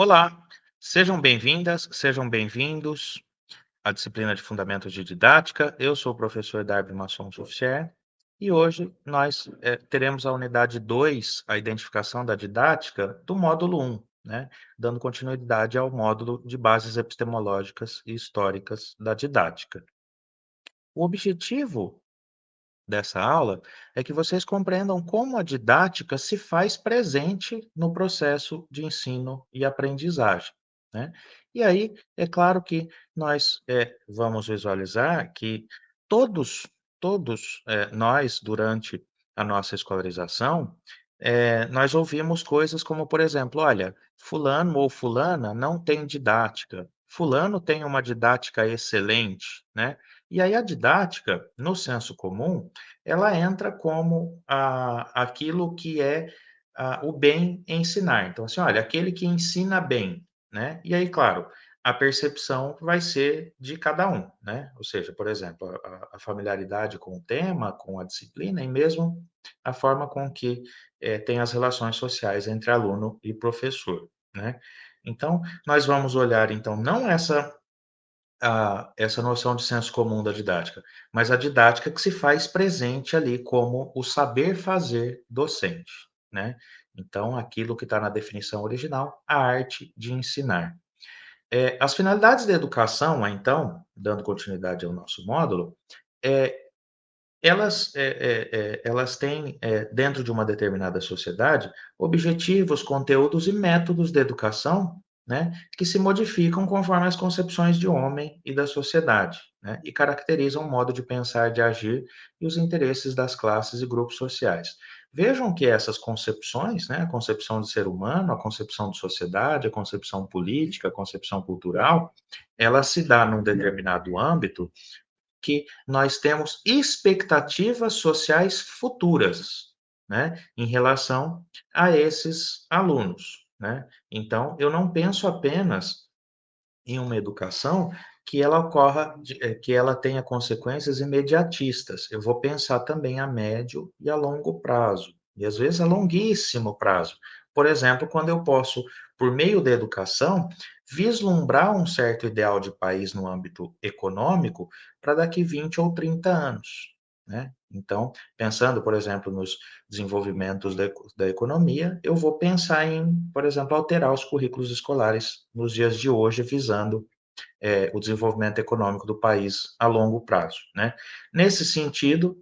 Olá, sejam bem-vindas, sejam bem-vindos à disciplina de Fundamentos de Didática. Eu sou o professor Darby Masson Soufcher e hoje nós teremos a unidade 2, a identificação da didática, do módulo um, né? Dando continuidade ao módulo de bases epistemológicas e históricas da didática. O objetivo dessa aula é que vocês compreendam como a didática se faz presente no processo de ensino e aprendizagem, né? E aí, é claro que nós vamos visualizar que todos, nós, durante a nossa escolarização, nós ouvimos coisas como, por exemplo, olha, fulano ou fulana não tem didática, fulano tem uma didática excelente, né? E aí a didática, no senso comum, ela entra como aquilo que é o bem ensinar. Então, assim, olha, aquele que ensina bem, né? E aí, claro, a percepção vai ser de cada um, né? Ou seja, por exemplo, a familiaridade com o tema, com a disciplina e mesmo a forma com que tem as relações sociais entre aluno e professor, né? Então, nós vamos olhar, então, não essa noção de senso comum da didática, mas a didática que se faz presente ali como o saber fazer docente, né. Então aquilo que está na definição original, a arte de ensinar. As finalidades da educação, então, dando continuidade ao nosso módulo, eh, elas têm, dentro de uma determinada sociedade, objetivos, conteúdos e métodos de educação, né, que se modificam conforme as concepções de homem e da sociedade, né, e caracterizam o modo de pensar, de agir e os interesses das classes e grupos sociais. Vejam que essas concepções, né, a concepção de ser humano, a concepção de sociedade, a concepção política, a concepção cultural, ela se dá num determinado âmbito que nós temos expectativas sociais futuras, né, em relação a esses alunos, né. Então, eu não penso apenas em uma educação que ela que ela tenha consequências imediatistas. Eu vou pensar também a médio e a longo prazo, e às vezes a longuíssimo prazo. Por exemplo, quando eu posso, por meio da educação, vislumbrar um certo ideal de país no âmbito econômico para daqui 20 ou 30 anos, né. Então, pensando, por exemplo, nos desenvolvimentos da economia, eu vou pensar em, por exemplo, alterar os currículos escolares nos dias de hoje, visando o desenvolvimento econômico do país a longo prazo, né. Nesse sentido,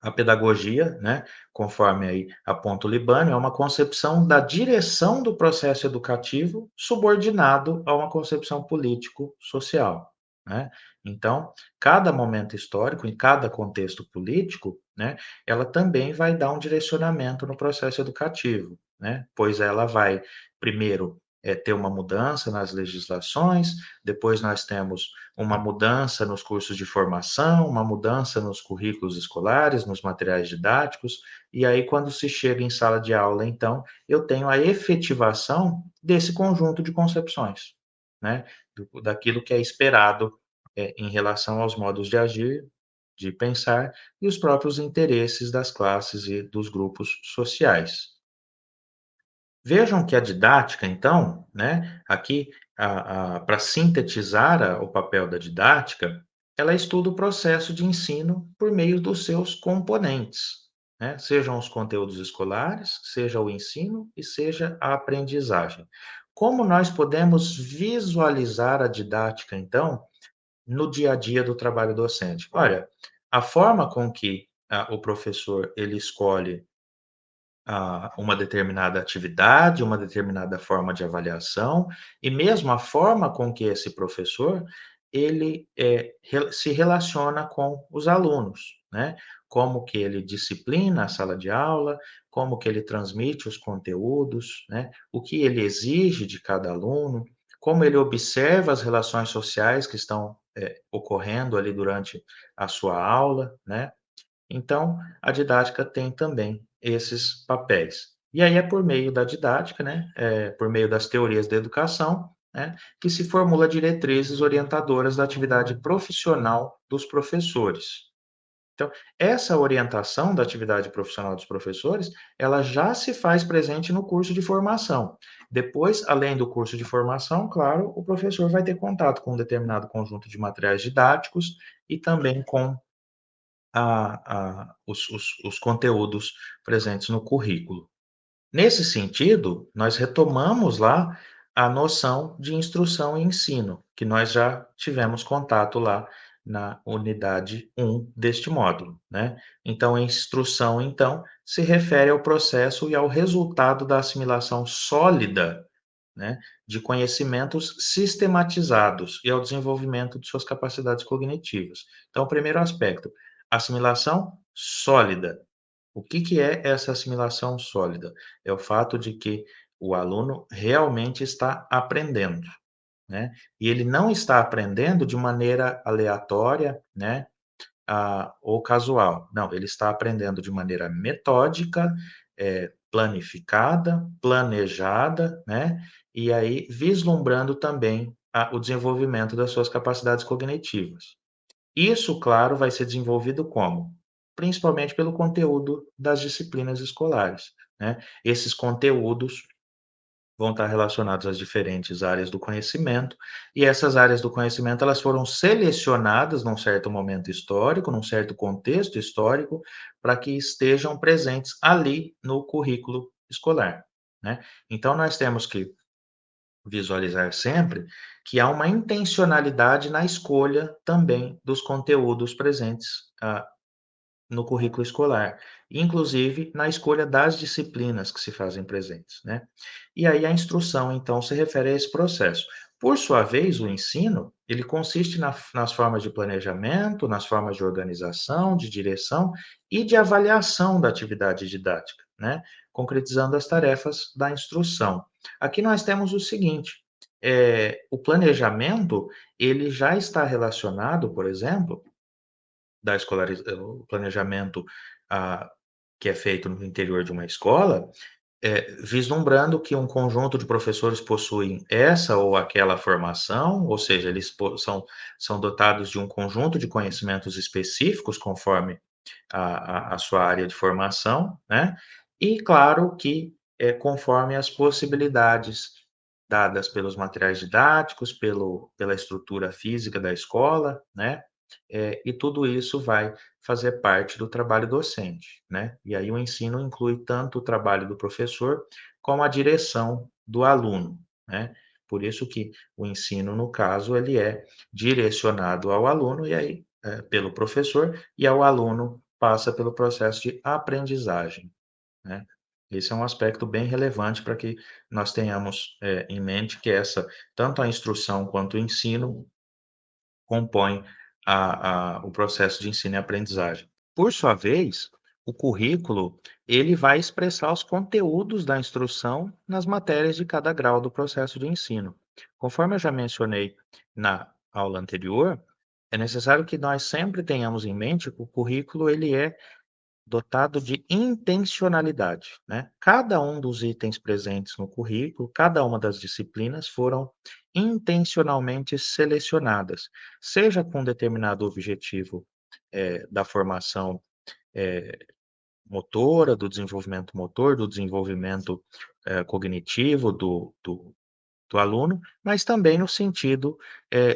a pedagogia, né, conforme aí aponta o Libânio, é uma concepção da direção do processo educativo subordinado a uma concepção político-social, né. Então, cada momento histórico, em cada contexto político, né, ela também vai dar um direcionamento no processo educativo, né, pois ela vai, primeiro, ter uma mudança nas legislações, depois nós temos uma mudança nos cursos de formação, uma mudança nos currículos escolares, nos materiais didáticos, e aí quando se chega em sala de aula, então, eu tenho a efetivação desse conjunto de concepções, né, daquilo que é esperado, em relação aos modos de agir, de pensar e os próprios interesses das classes e dos grupos sociais. Vejam que a didática, então, né, aqui, para sintetizar o papel da didática, ela estuda o processo de ensino por meio dos seus componentes, né, sejam os conteúdos escolares, seja o ensino e seja a aprendizagem. Como nós podemos visualizar a didática, então, no dia a dia do trabalho docente? Olha, a forma com que o professor ele escolhe uma determinada atividade, uma determinada forma de avaliação, e mesmo a forma com que esse professor, ele, se relaciona com os alunos, né. Como que ele disciplina a sala de aula, como que ele transmite os conteúdos, né, o que ele exige de cada aluno, como ele observa as relações sociais que estão, ocorrendo ali durante a sua aula, né. Então, a didática tem também esses papéis. E aí é por meio da didática, né, por meio das teorias da educação, né, que se formula diretrizes orientadoras da atividade profissional dos professores. Então, essa orientação da atividade profissional dos professores, ela já se faz presente no curso de formação. Depois, além do curso de formação, claro, o professor vai ter contato com um determinado conjunto de materiais didáticos e também com os conteúdos presentes no currículo. Nesse sentido, nós retomamos lá a noção de instrução e ensino, que nós já tivemos contato lá na unidade 1 deste módulo, né. Então, a instrução, então, se refere ao processo e ao resultado da assimilação sólida, né, de conhecimentos sistematizados e ao desenvolvimento de suas capacidades cognitivas. Então, o primeiro aspecto, assimilação sólida. O que que é essa assimilação sólida? É o fato de que o aluno realmente está aprendendo, né, e ele não está aprendendo de maneira aleatória, né, ou casual. Não, ele está aprendendo de maneira metódica, planificada, planejada, né, e aí vislumbrando também o desenvolvimento das suas capacidades cognitivas. Isso, claro, vai ser desenvolvido como? Principalmente pelo conteúdo das disciplinas escolares, né. Esses conteúdos vão estar relacionados às diferentes áreas do conhecimento, e essas áreas do conhecimento, elas foram selecionadas num certo momento histórico, num certo contexto histórico, para que estejam presentes ali no currículo escolar, né. Então nós temos que visualizar sempre que há uma intencionalidade na escolha também dos conteúdos presentes, no currículo escolar, inclusive na escolha das disciplinas que se fazem presentes, né. E aí a instrução, então, se refere a esse processo. Por sua vez, o ensino, ele consiste nas formas de planejamento, nas formas de organização, de direção e de avaliação da atividade didática, né, concretizando as tarefas da instrução. Aqui nós temos o seguinte, o planejamento, ele já está relacionado, por exemplo, o planejamento, ah, que é feito no interior de uma escola, vislumbrando que um conjunto de professores possuem essa ou aquela formação, ou seja, eles são dotados de um conjunto de conhecimentos específicos conforme a sua área de formação, né, e claro que, conforme as possibilidades dadas pelos materiais didáticos, pela estrutura física da escola, né, e tudo isso vai fazer parte do trabalho docente, né. E aí o ensino inclui tanto o trabalho do professor, como a direção do aluno, né. Por isso que o ensino, no caso, ele é direcionado ao aluno e aí, pelo professor, e ao aluno passa pelo processo de aprendizagem, né. Esse é um aspecto bem relevante para que nós tenhamos, em mente que essa tanto a instrução quanto o ensino compõem o processo de ensino e aprendizagem. Por sua vez, o currículo, ele vai expressar os conteúdos da instrução nas matérias de cada grau do processo de ensino. Conforme eu já mencionei na aula anterior, é necessário que nós sempre tenhamos em mente que o currículo ele é dotado de intencionalidade, né. Cada um dos itens presentes no currículo, cada uma das disciplinas foram intencionalmente selecionadas, seja com determinado objetivo, da formação, eh, motora, do desenvolvimento motor, do desenvolvimento, cognitivo do aluno, mas também no sentido,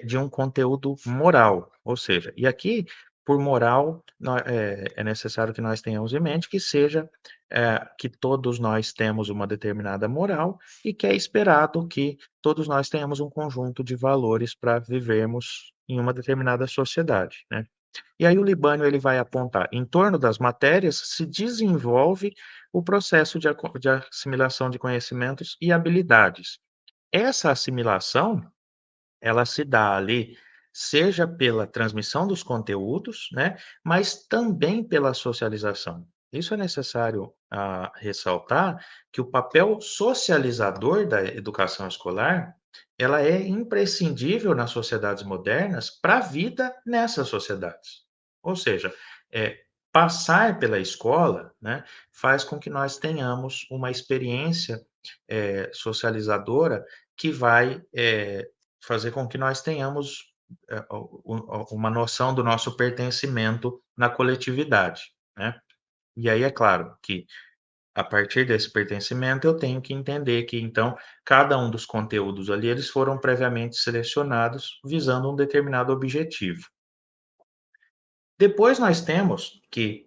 de um conteúdo moral, ou seja, e aqui, por moral, é necessário que nós tenhamos em mente que seja, que todos nós temos uma determinada moral e que é esperado que todos nós tenhamos um conjunto de valores para vivermos em uma determinada sociedade, né. E aí o Libânio ele vai apontar, em torno das matérias se desenvolve o processo de assimilação de conhecimentos e habilidades. Essa assimilação, ela se dá ali, seja pela transmissão dos conteúdos, né, mas também pela socialização. Isso é necessário, ressaltar que o papel socializador da educação escolar, ela é imprescindível nas sociedades modernas para a vida nessas sociedades. Ou seja, passar pela escola, né, faz com que nós tenhamos uma experiência, socializadora que vai, fazer com que nós tenhamos uma noção do nosso pertencimento na coletividade, né. E aí é claro que, a partir desse pertencimento, eu tenho que entender que, então, cada um dos conteúdos ali, eles foram previamente selecionados visando um determinado objetivo. Depois nós temos que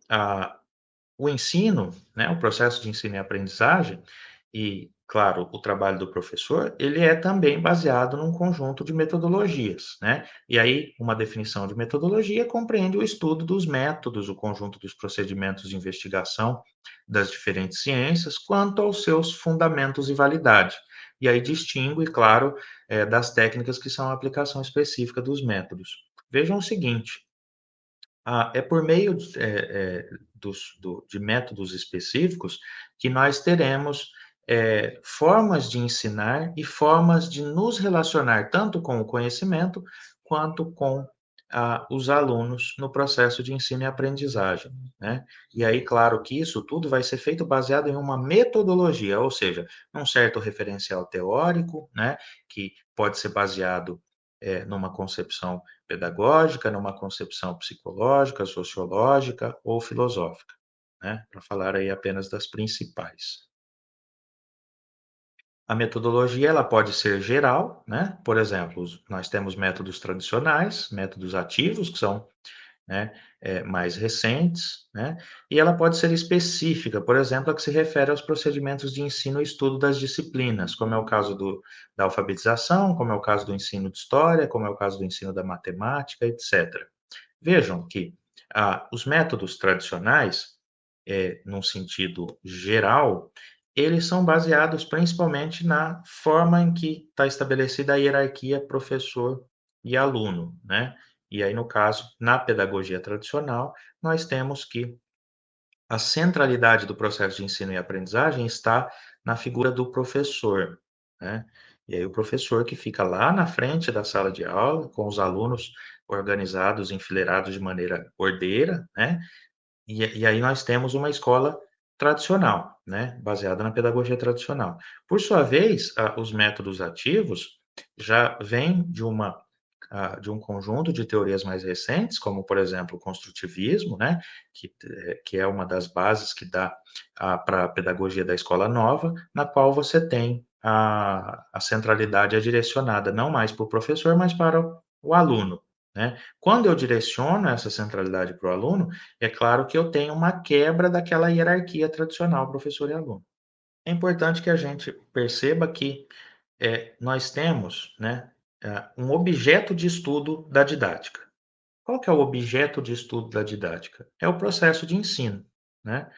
o ensino, né, o processo de ensino e aprendizagem e, claro, o trabalho do professor, ele é também baseado num conjunto de metodologias, né? E aí, uma definição de metodologia compreende o estudo dos métodos, o conjunto dos procedimentos de investigação das diferentes ciências, quanto aos seus fundamentos e validade. E aí distingue, claro, das técnicas que são a aplicação específica dos métodos. Vejam o seguinte, é por meio de métodos específicos que nós teremos, formas de ensinar e formas de nos relacionar tanto com o conhecimento, quanto com, os alunos no processo de ensino e aprendizagem, né. E aí, claro que isso tudo vai ser feito baseado em uma metodologia, ou seja, num certo referencial teórico, né, que pode ser baseado, numa concepção pedagógica, numa concepção psicológica, sociológica ou filosófica, né, para falar aí apenas das principais. A metodologia ela pode ser geral, né, por exemplo, nós temos métodos tradicionais, métodos ativos, que são, né, mais recentes, né, e ela pode ser específica, por exemplo, a que se refere aos procedimentos de ensino e estudo das disciplinas, como é o caso da alfabetização, como é o caso do ensino de história, como é o caso do ensino da matemática, etc. Vejam que, os métodos tradicionais, num sentido geral, eles são baseados principalmente na forma em que está estabelecida a hierarquia professor e aluno, né. E aí, no caso, na pedagogia tradicional, nós temos que a centralidade do processo de ensino e aprendizagem está na figura do professor, né. E aí o professor que fica lá na frente da sala de aula, com os alunos organizados, enfileirados de maneira ordeira, né, e aí nós temos uma escola tradicional, né, baseada na pedagogia tradicional. Por sua vez, os métodos ativos já vêm de um conjunto de teorias mais recentes, como, por exemplo, o construtivismo, né, que é uma das bases que dá, para a pedagogia da escola nova, na qual você tem a centralidade é direcionada não mais para o professor, mas para o aluno, né. Quando eu direciono essa centralidade para o aluno, é claro que eu tenho uma quebra daquela hierarquia tradicional professor e aluno. É importante que a gente perceba que, nós temos, né, um objeto de estudo da didática. Qual que é o objeto de estudo da didática? É o processo de ensino, né.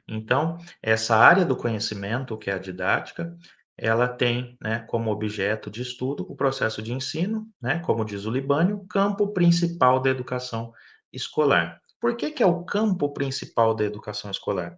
Então, essa área do conhecimento, que é a didática, ela tem, né, como objeto de estudo o processo de ensino, né, como diz o Libânio, o campo principal da educação escolar. Por que que é o campo principal da educação escolar?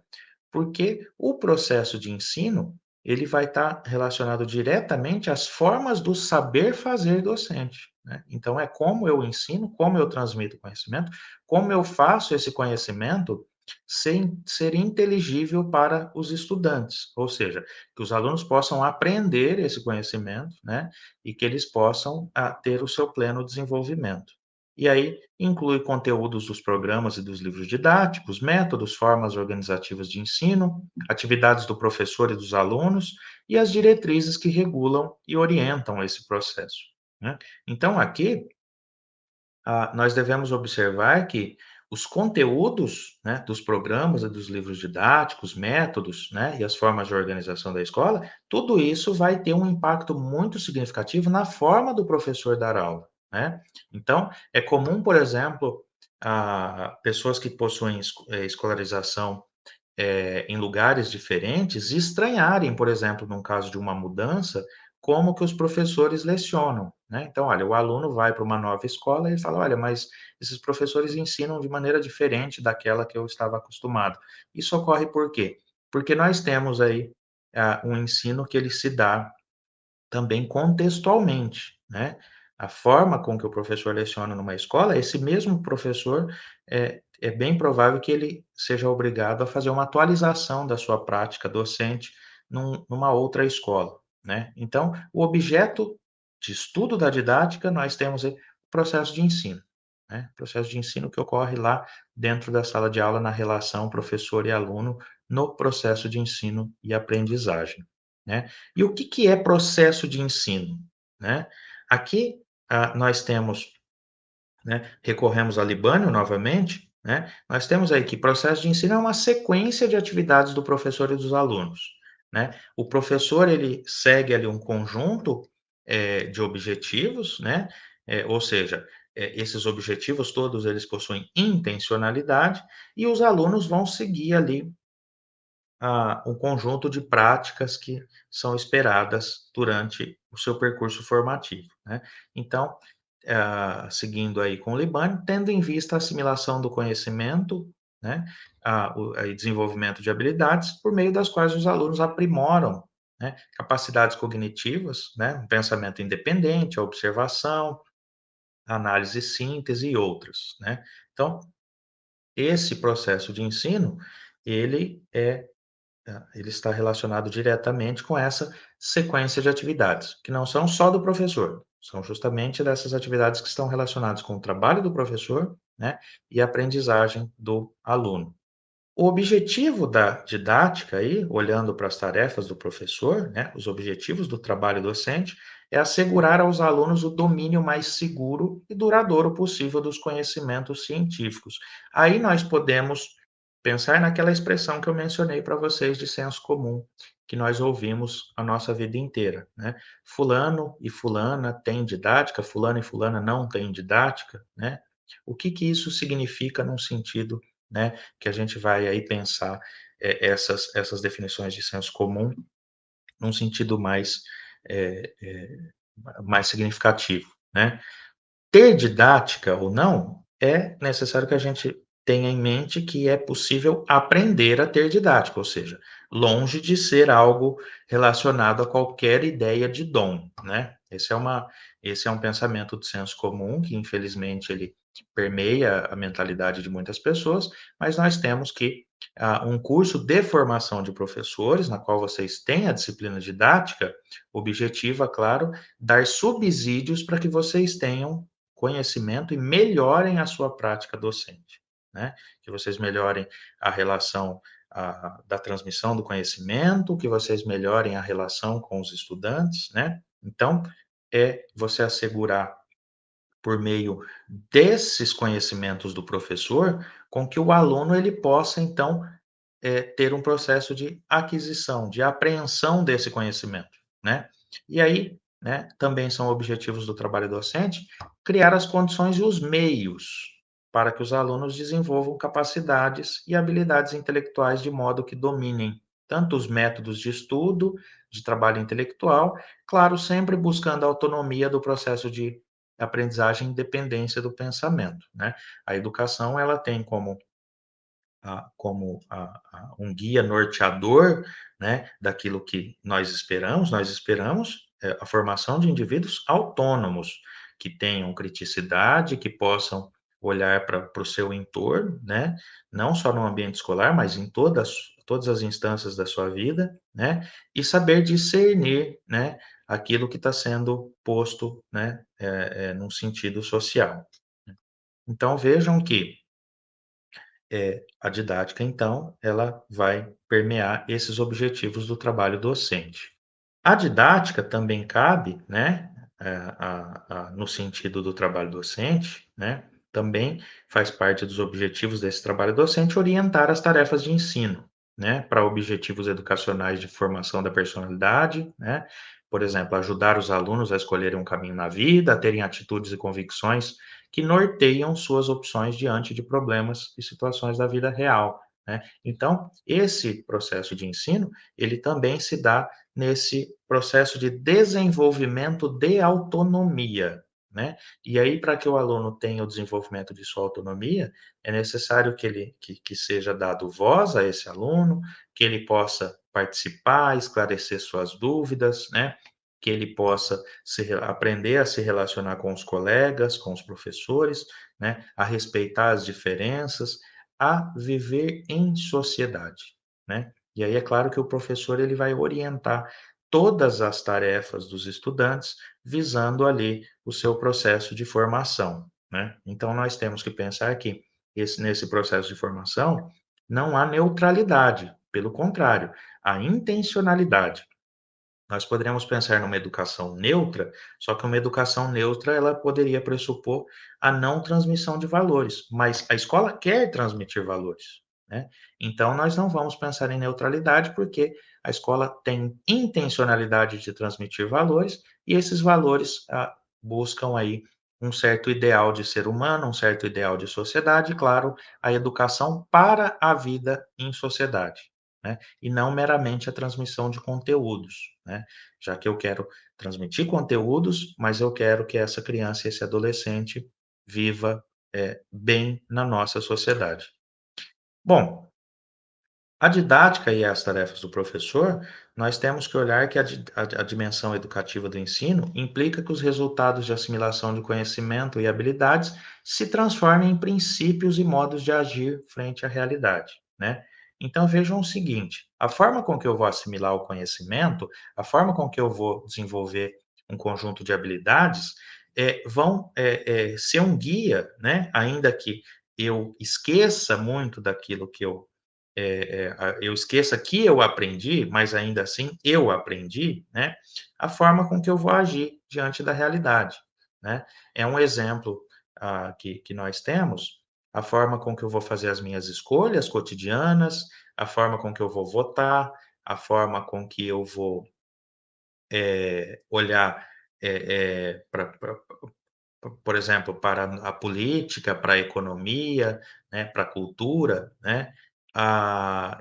Porque o processo de ensino, ele vai estar relacionado diretamente às formas do saber fazer docente, né. Então é como eu ensino, como eu transmito conhecimento, como eu faço esse conhecimento ser inteligível para os estudantes, ou seja, que os alunos possam aprender esse conhecimento, né, e que eles possam, ter o seu pleno desenvolvimento. E aí inclui conteúdos dos programas e dos livros didáticos, métodos, formas organizativas de ensino, atividades do professor e dos alunos e as diretrizes que regulam e orientam esse processo, né. Então aqui, nós devemos observar que os conteúdos, né, dos programas e dos livros didáticos, métodos, né, e as formas de organização da escola, tudo isso vai ter um impacto muito significativo na forma do professor dar aula, né. Então, é comum, por exemplo, pessoas que possuem escolarização em lugares diferentes, e estranharem, por exemplo, num caso de uma mudança, como que os professores lecionam, né. Então, olha, o aluno vai para uma nova escola e fala: "Olha, mas esses professores ensinam de maneira diferente daquela que eu estava acostumado". Isso ocorre por quê? Porque nós temos aí, um ensino que ele se dá também contextualmente, né. A forma com que o professor leciona numa escola, esse mesmo professor, é bem provável que ele seja obrigado a fazer uma atualização da sua prática docente numa outra escola, né. Então, o objeto de estudo da didática, nós temos aí processo de ensino, né? Processo de ensino que ocorre lá dentro da sala de aula, na relação professor e aluno, no processo de ensino e aprendizagem, né? E o que que é processo de ensino, né? Aqui, nós temos, né, recorremos a Libânio novamente, né, nós temos aí que processo de ensino é uma sequência de atividades do professor e dos alunos, né. O professor, ele segue ali um conjunto, de objetivos, né, ou seja, esses objetivos todos eles possuem intencionalidade, e os alunos vão seguir ali um conjunto de práticas que são esperadas durante o seu percurso formativo, né. Então, seguindo aí com o Libânio, tendo em vista a assimilação do conhecimento, né, o aí desenvolvimento de habilidades por meio das quais os alunos aprimoram, né, capacidades cognitivas, né, um pensamento independente, a observação, a análise e síntese e outras, né. Então, esse processo de ensino, ele ele está relacionado diretamente com essa sequência de atividades, que não são só do professor, são justamente dessas atividades que estão relacionadas com o trabalho do professor, né, e a aprendizagem do aluno. O objetivo da didática aí, olhando para as tarefas do professor, né, os objetivos do trabalho docente, é assegurar aos alunos o domínio mais seguro e duradouro possível dos conhecimentos científicos. Aí nós podemos pensar naquela expressão que eu mencionei para vocês de senso comum, que nós ouvimos a nossa vida inteira, né? Fulano e fulana têm didática, fulano e fulana não têm didática, né? O que que isso significa num sentido, né, que a gente vai aí pensar, essas definições de senso comum num sentido mais, eh eh, mais significativo, né. Ter didática ou não, é necessário que a gente tenha em mente que é possível aprender a ter didática, ou seja, longe de ser algo relacionado a qualquer ideia de dom, né. Esse é um pensamento de senso comum que infelizmente ele permeia a mentalidade de muitas pessoas, mas nós temos que, um curso de formação de professores, na qual vocês têm a disciplina didática, objetiva, claro, dar subsídios para que vocês tenham conhecimento e melhorem a sua prática docente, né. Que vocês melhorem a relação, da transmissão do conhecimento, que vocês melhorem a relação com os estudantes, né. Então, é você assegurar, por meio desses conhecimentos do professor, com que o aluno ele possa então ter um processo de aquisição, de apreensão desse conhecimento, né. E aí, né, também são objetivos do trabalho docente, criar as condições e os meios para que os alunos desenvolvam capacidades e habilidades intelectuais de modo que dominem tanto os métodos de estudo, de trabalho intelectual, claro, sempre buscando a autonomia do processo de aprendizagem e independência do pensamento, né. A educação ela tem como um guia norteador, né, daquilo que nós esperamos, a formação de indivíduos autônomos, que tenham criticidade, que possam olhar para o seu entorno, né, não só no ambiente escolar, mas em todas as instâncias da sua vida, né, e saber discernir, né, aquilo que está sendo posto, né, num sentido social. Então vejam que a didática, então, ela vai permear esses objetivos do trabalho docente. A didática também cabe, né, no sentido do trabalho docente, né, também faz parte dos objetivos desse trabalho docente orientar as tarefas de ensino, né, para objetivos educacionais de formação da personalidade, né, por exemplo, ajudar os alunos a escolherem um caminho na vida, a terem atitudes e convicções que norteiam suas opções diante de problemas e situações da vida real, né. Então, esse processo de ensino, ele também se dá nesse processo de desenvolvimento de autonomia, né. E aí, para que o aluno tenha o desenvolvimento de sua autonomia, é necessário que seja dado voz a esse aluno, que ele possa participar, esclarecer suas dúvidas, né, que ele possa aprender a se relacionar com os colegas, com os professores, né, a respeitar as diferenças, a viver em sociedade, né. E aí é claro que o professor ele vai orientar todas as tarefas dos estudantes, visando ali o seu processo de formação, né. Então nós temos que pensar que nesse processo de formação, não há neutralidade, pelo contrário, há intencionalidade. Nós poderíamos pensar numa educação neutra, só que uma educação neutra, ela poderia pressupor a não transmissão de valores, mas a escola quer transmitir valores, né. Então nós não vamos pensar em neutralidade, porque a escola tem intencionalidade de transmitir valores, e esses valores, buscam aí um certo ideal de ser humano, um certo ideal de sociedade, e claro, a educação para a vida em sociedade, né, e não meramente a transmissão de conteúdos, né, já que eu quero transmitir conteúdos, mas eu quero que essa criança, esse adolescente viva, bem na nossa sociedade. Bom, a didática e as tarefas do professor, nós temos que olhar que a dimensão educativa do ensino implica que os resultados de assimilação de conhecimento e habilidades se transformem em princípios e modos de agir frente à realidade, né? Então vejam o seguinte: a forma com que eu vou assimilar o conhecimento, a forma com que eu vou desenvolver um conjunto de habilidades, vão ser um guia, né? Ainda que eu esqueça muito daquilo que eu esqueça que eu aprendi, mas ainda assim eu aprendi, né, a forma com que eu vou agir diante da realidade, né. É um exemplo, que nós temos, a forma com que eu vou fazer as minhas escolhas cotidianas, a forma com que eu vou votar, a forma com que eu vou, olhar, pra por exemplo, para a política, para a economia, né, para a cultura, né,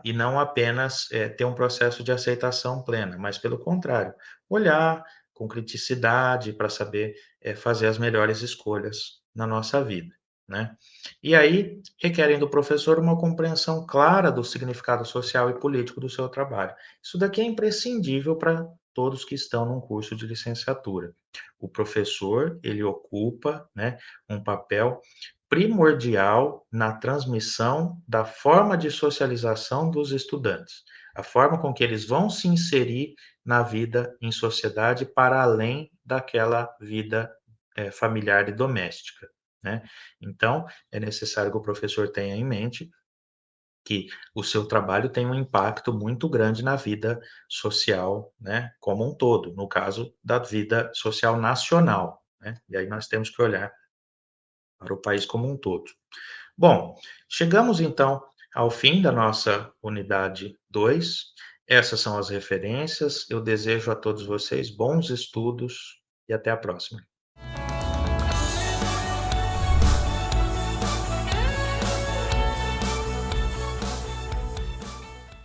e não apenas, ter um processo de aceitação plena, mas pelo contrário, olhar com criticidade para saber, fazer as melhores escolhas na nossa vida, né. E aí, requerem do professor uma compreensão clara do significado social e político do seu trabalho. Isso daqui é imprescindível para todos que estão num curso de licenciatura. O professor, ele ocupa, né, um papel primordial na transmissão da forma de socialização dos estudantes, a forma com que eles vão se inserir na vida em sociedade para além daquela vida, familiar e doméstica, né. Então, é necessário que o professor tenha em mente que o seu trabalho tem um impacto muito grande na vida social, né, como um todo, no caso da vida social nacional, né, e aí nós temos que olhar para o país como um todo. Bom, chegamos então ao fim da nossa unidade 2. Essas são as referências. Eu desejo a todos vocês bons estudos e até a próxima.